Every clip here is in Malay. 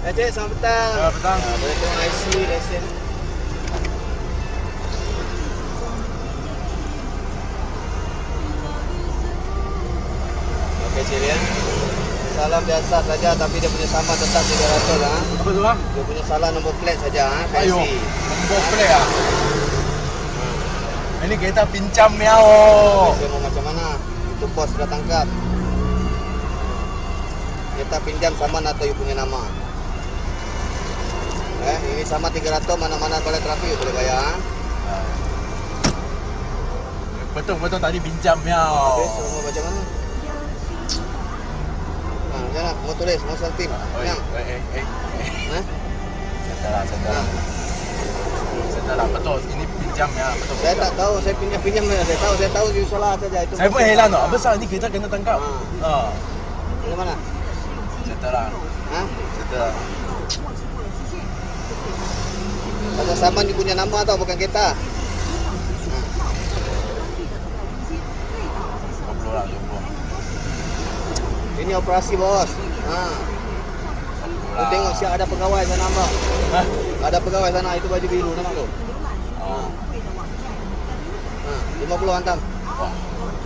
Cik, selamat petang. Selamat petang. Boleh tengok IC, lesen. Okey, Cik ya. Salam biasa saja tapi dia punya saman tetap 300 lah. Apa tu bang? Dia punya salah nombor plate saja Ayo, fancy. nombor plate ah. Ini kereta pinjam miao. Saya mau macam mana? Itu bos sudah tangkap. Kita pinjam saman atau you punya nama. Ini sama 300 mana-mana balai trafik boleh bayar. Betul tadi pinjam miao. Okey, so mau macam mana? Jangan, mau tulis, mau selfie. Yang. Setelah betul, ini pinjam ya, betul. Saya tak tahu, saya pinjam, saya tahu you salah saja itu. Saya pun heran tu, apa salah ni kereta kena tangkap. Dari mana? Setelah. Setelah. Pasal saman you punya nama atau bukan kereta? 20 lah, 20. Ini operasi bos. Lu tengok siap ada pegawai sana mbak. Ada pegawai sana itu baju biru nampak tu. 50 hantam.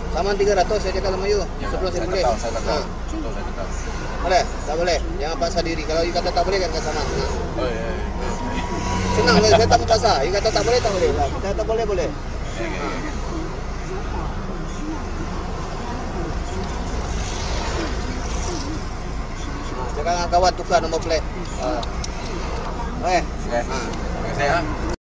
Saman 300 saya cakap sama you. Sebelum saya boleh. Saya tahu. Boleh? Tak boleh. Jangan paksa diri. Kalau you kata tak boleh kan saman. Senang saya tak paksa. You kata tak boleh tak boleh. Kita kata boleh boleh. Cakap dengan kawan tukar nombor plate. Okey. Terima kasih.